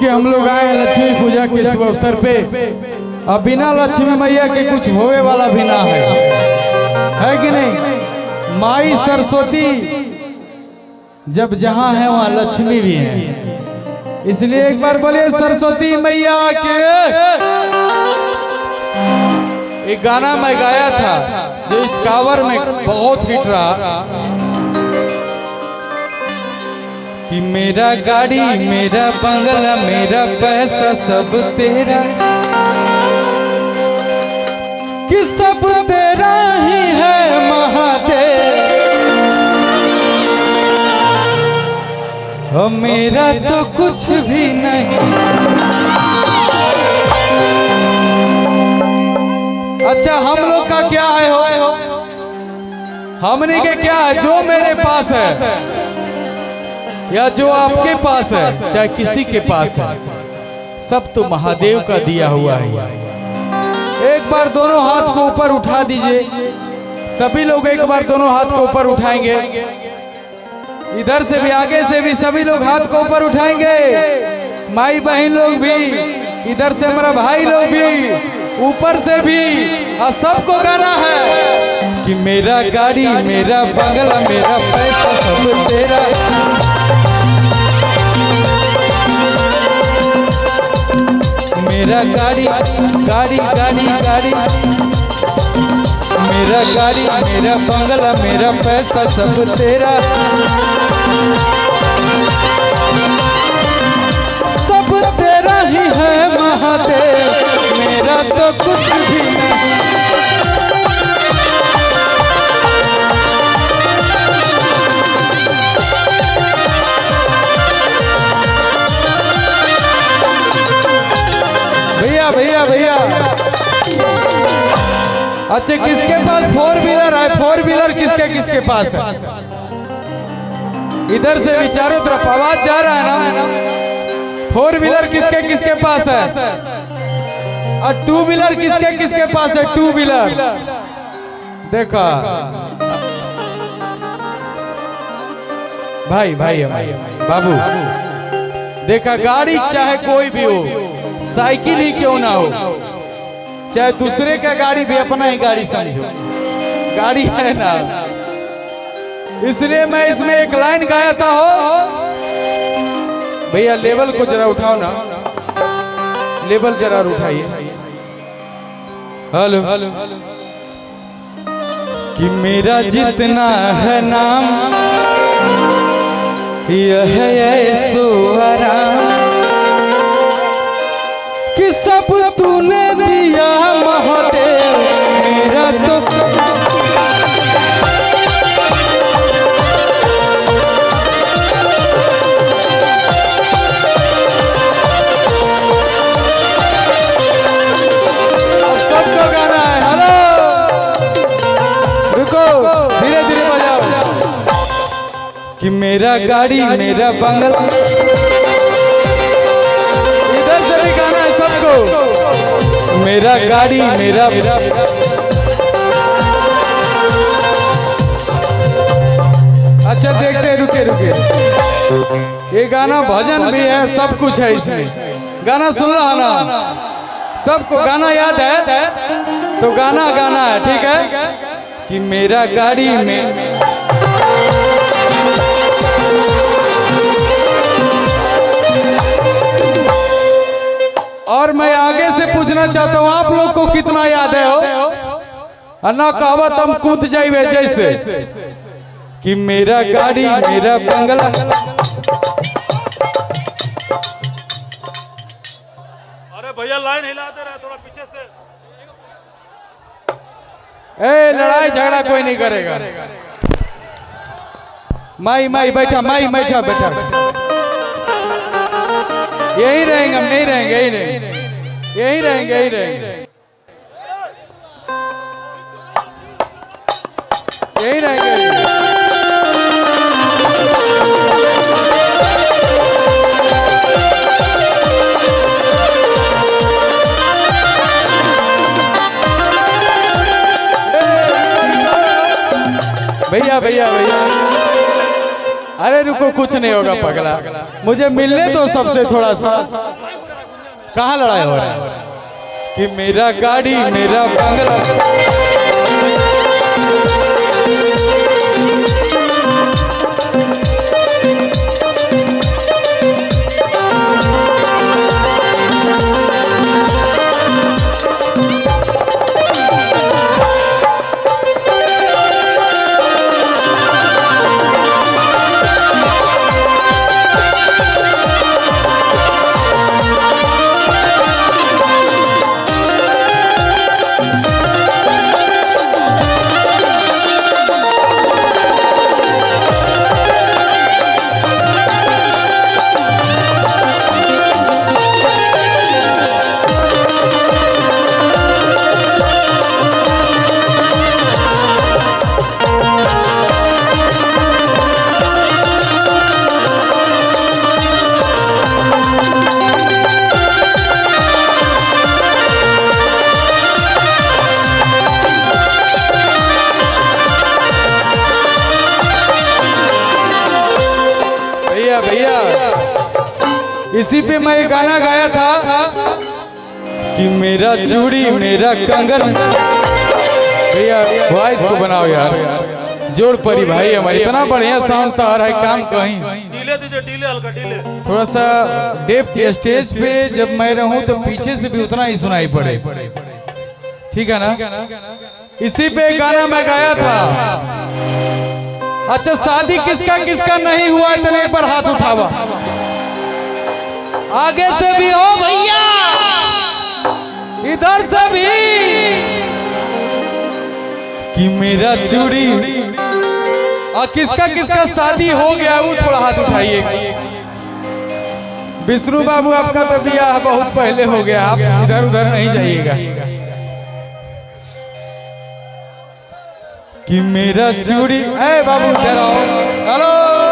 क्योंकि हम लोग आए हैं लक्ष्मी पूजा के शुभ अवसर पे। अब बिना लक्ष्मी मैया के कुछ होवे वाला भी ना है कि नहीं। माई सरस्वती जब जहां है वहां लक्ष्मी भी है, इसलिए एक बार बोलिए सरस्वती मैया के। एक गाना मैं गाया था जो इस कावर में बहुत हिट रहा कि मेरा गाड़ी मेरा बंगला मेरा पैसा सब तेरा, कि सब तेरा ही है महादेव, और मेरा तो कुछ भी नहीं। अच्छा हम लोग का क्या है हो, हमने के क्या है, जो मेरे पास है या जो आपके पास है, चाहे किसी के पास है, सब तो महादेव का दिया हुआ है। एक बार दोनों हाथ को ऊपर उठा दीजिए, सभी लोग एक बार दोनों हाथ को ऊपर उठाएंगे, इधर से भी आगे से भी सभी लोग हाथ को ऊपर उठाएंगे, माई बहन लोग भी, इधर से हमारा भाई लोग भी, ऊपर से भी, और सबको गाना है कि मेरा गाड़ी मेरा बंगला मेरा पैसा सब तेरा, मेरा गाड़ी गाड़ी गाड़ी गाड़ी, मेरा गाड़ी मेरा बंगला मेरा पैसा सब तेरा, सब तेरा ही है महादेव, मेरा तो कुछ भी नहीं। भैया भैया अच्छा किसके पास फोर व्हीलर है, फोर व्हीलर किसके किसके पास है, इधर से भी चारों तरफ आवाज जा रहा है ना। फोर व्हीलर किसके किसके पास है, और टू व्हीलर किसके किसके पास है, टू व्हीलर देखा भाई भाई बाबू देखा, गाड़ी चाहे कोई भी हो, साइकिल ही क्यों ना हो, चाहे दूसरे का गाड़ी भी अपना ही गाड़ी समझो, गाड़ी है ना। इसलिए मैं इसमें एक लाइन गाया था हो, भैया लेवल को जरा उठाओ ना, लेवल जरा उठाइए, हेलो कि मेरा जितना है नाम यह है सुहराम, कि सब तूने दिया महादेव, मेरा तो सबको गाना है। हेलो रुको धीरे धीरे बजाओ कि मेरा गाड़ी मेरा बंगला, इधर से भी गाना है सबको, मेरा गाड़ी मेरा, अच्छा देखते रुके रुके, ये गाना भजन भी है, सब कुछ है इसमें, गाना सुन रहा ना, सबको गाना याद है तो गाना गाना है, ठीक है कि मेरा गाड़ी में और मैं आगे से पूछना चाहता हूँ आप लोग को कितना याद है हो, ना कहावत हम कूद जाइए जैसे कि मेरा गाड़ी मेरा बंगला, अरे भैया लाइन हिलाते रहे थोड़ा पीछे से, ए लड़ाई झगड़ा कोई नहीं करेगा, माई माई बैठा, माई बैठा बैठा, यही रहेंगे हम, नहीं रहेंगे, यही रहेंगे, यही रहेंगे, यही रहेंगे, यही रहेंगे। भैया भैया भैया अरे रुको, कुछ नहीं होगा पगला, मुझे मिलने दो सबसे थोड़ा सा। कहाँ लड़ाई हो रहा है कि मेरा गाड़ी मेरा बंगला। भैया इसी पे मैं गाना गाया था कि मेरा चूड़ी मेरा कंगन। भैया वॉइस को बनाओ यार, जोड़ परी भाई हमारी, इतना बढ़िया साउंड तो आ रहा है काम कहीं। डीले दीजिए, डीले हल्का डीले। थोड़ा सा डेप्थ स्टेज पे जब मैं रहूं तो पीछे से भी उतना ही सुनाई पड़े, ठीक है ना। इसी पे गाना मैं गाया था। अच्छा शादी किसका किसका नहीं हुआ है तो एक बार हाथ उठावा, आगे से भी हो भैया, इधर से भी, कि मेरा चूड़ी। और किसका किसका शादी हो गया वो थोड़ा हाथ उठाइए। विष्णु बाबू आपका तो ब्याह बहुत पहले हो गया, आप इधर उधर नहीं जाइएगा। कि मेरा चूड़ी, ए बाबू इधर आओ, हेलो।